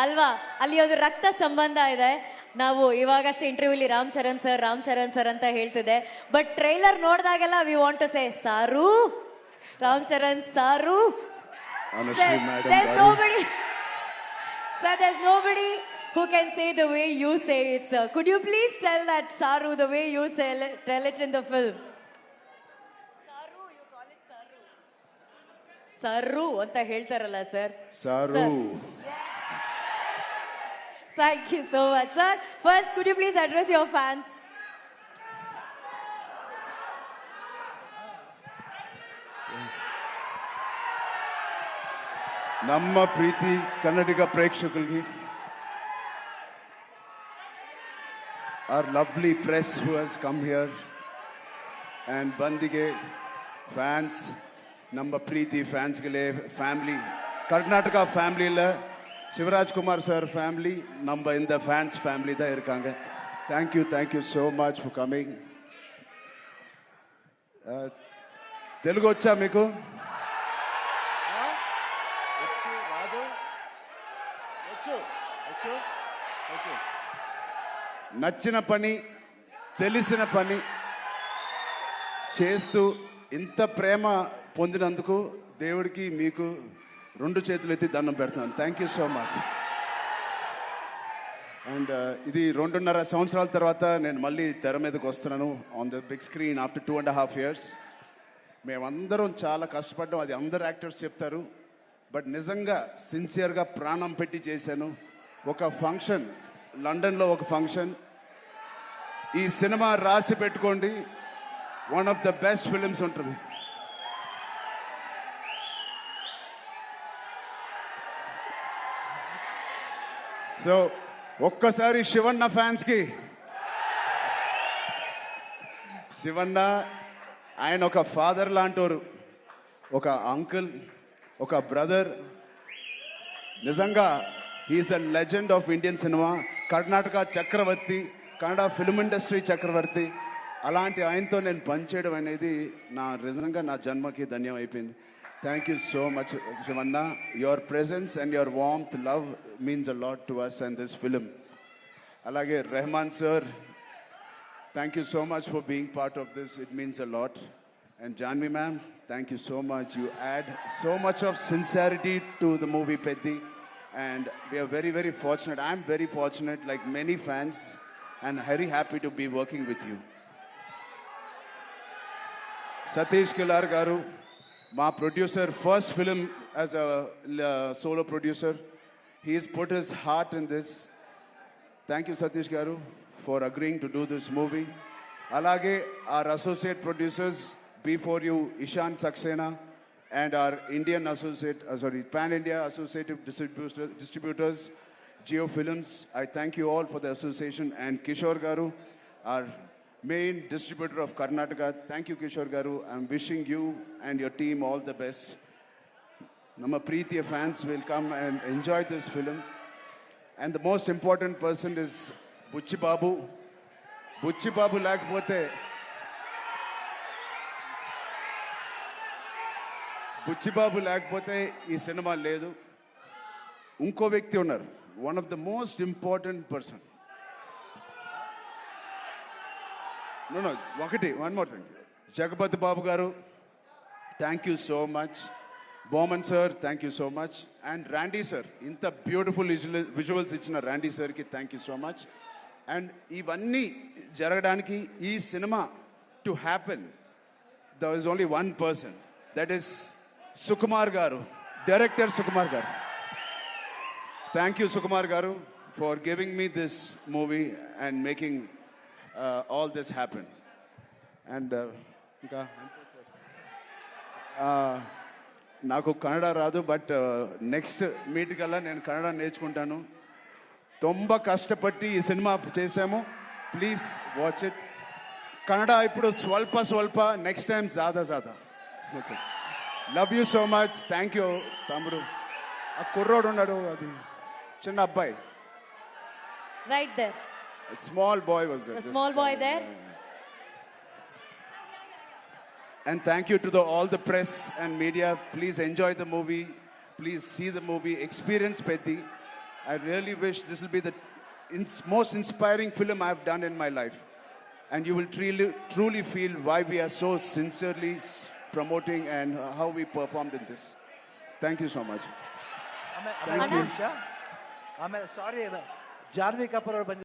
ಅಲ್ವಾ, ಅಲ್ಲಿ ಒಂದು ರಕ್ತ ಸಂಬಂಧ ಇದೆ. ನಾವು ಇವಾಗಷ್ಟೇ ಇಂಟರ್ವ್ಯೂಲಿ ರಾಮ್ ಚರಣ್ ಸರ್ ಅಂತ ಹೇಳ್ತಿದೆ. ಬಟ್ ಟ್ರೈಲರ್ ನೋಡಿದಾಗೆಲ್ಲ we want to say sir, Ram Charan ಸಾರು. There's nobody, sir, there's nobody who can say the way you say it, sir. Could you please tell that saru the way you tell it in the film? Saru, you call it saru. Saru anta ಹೇಳ್ತಾರಲ್ಲ sir. Saru. Thank you so much, sir. First, could you please address your fans? ನಮ್ಮ ಪ್ರೀತಿ ಕನ್ನಡಿಗ ಪ್ರೇಕ್ಷಕರಿಗೆ, our lovely press who has come here, and ಬಂದಿಗೆ fans, ನಮ್ಮ ಪ್ರೀತಿ ಫ್ಯಾನ್ಸ್ಗಳೇ, family Karnataka ಫ್ಯಾಮಿಲಿயில் Shivarajkumar sir family நம்ம இந்த ஃபேன்ஸ் ஃபேமிலி தான் இருக்காங்க. Thank you so much for coming. Telugu వచ్చా మీకు? నచ్చిన పని, తెలిసిన పని చేస్తూ ఇంత ప్రేమ పొందినందుకు దేవుడికి మీకు రెండు చేతులు ఎత్తి దండం పెడుతున్నాను. Thank you so much. And ఇది 2.5 సంవత్సరాల తర్వాత నేను మళ్ళీ తెర మీదకి వస్తున్నాను on the big screen after 2.5 years. మేమందరం చాలా కష్టపడ్డాం, అది అందరు యాక్టర్స్ చెప్తారు. బట్ నిజంగా సిన్సియర్గా ప్రాణం పెట్టి చేశాను. ఒక ఫంక్షన్, లండన్లో ఒక ఫంక్షన్, ఈ సినిమా రాసి పెట్టుకోండి, one of the best films ఉంటుంది. సో ఒక్కసారి శివన్న ఫ్యాన్స్కి, శివన్న ఆయన ఒక ఫాదర్ లాంటోరు, ఒక అంకుల్, ఒక బ్రదర్. నిజంగా he's a legend of Indian cinema, Karnataka చక్రవర్తి, కన్నడ ఫిల్మ్ ఇండస్ట్రీ చక్రవర్తి. అలాంటి ఆయనతో నేను పనిచేయడం అనేది నిజంగా నా జన్మకి ధన్యం అయిపోయింది. Thank you so much, Shivanna. Your presence and your warmth, love means a lot to us and this film. Alage Rahman sir, thank you so much for being part of this. It means a lot. And Janvi ma'am, thank you so much. You add so much of sincerity to the movie Peddi. And we are very, very fortunate. I'm very fortunate, like many fans, and very happy to be working with you. Satish Kilar garu, my producer, first film as a solo producer. He's put his heart in this. Thank you, Satish Garu, for agreeing to do this movie. Alage, our associate producers, before you, Ishan Saxena, and our Indian associate, Pan-India associative distributors, Geo Films. I thank you all for the association. And Kishore Garu, our main distributor of Karnataka. Thank you, Kishore Garu. I'm wishing you and your team all the best. Nama Preetiya fans will come and enjoy this film. And the most important person is Buchi Babu. Buchi Babu lakapothe, Buchi Babu lakapothe ee cinema ledu. Unko vyakti unnaru, one of the most important person. No, one more thing. Jagapati Babu Garu, thank you so much. Bowman sir, thank you so much. And Randy sir, inta beautiful visuals ichina Randy sir ki thank you so much. And ivanni jaragadانiki, ee cinema to happen, there is only one person. That is Sukumar Garu, director Sukumar Garu. Thank you, Sukumar Garu, for giving me this movie and making all this happen. And నాకు కన్నడ రాదు, but next meet కల్లా నేను కన్నడ నేర్చుకుంటాను. ತುಂಬ కష్టపట్టి ఈ cinema చేశాము. Please watch it. Kannada ఇప్పుడు స్వల్ప, నెక్స్ట్ టైం జాదా. Okay, love you so much. Thank you తమ్ముడు. ఆ కుర్రోడు ఉన్నాడు, అది చిన్న అబ్బాయి, right there. A small boy was there. A small boy there. And thank you to all the press and media. Please enjoy the movie. please see the movie, experience Petti. I really wish this will be the most inspiring film I've done in my life. And you will truly feel why we are so sincerely promoting and how we performed in this. Thank you so much. ಆಮೇಲೆ ಸಾರಿ ಜಾನ್ವಿ ಕಪೂರ್ ಅವರು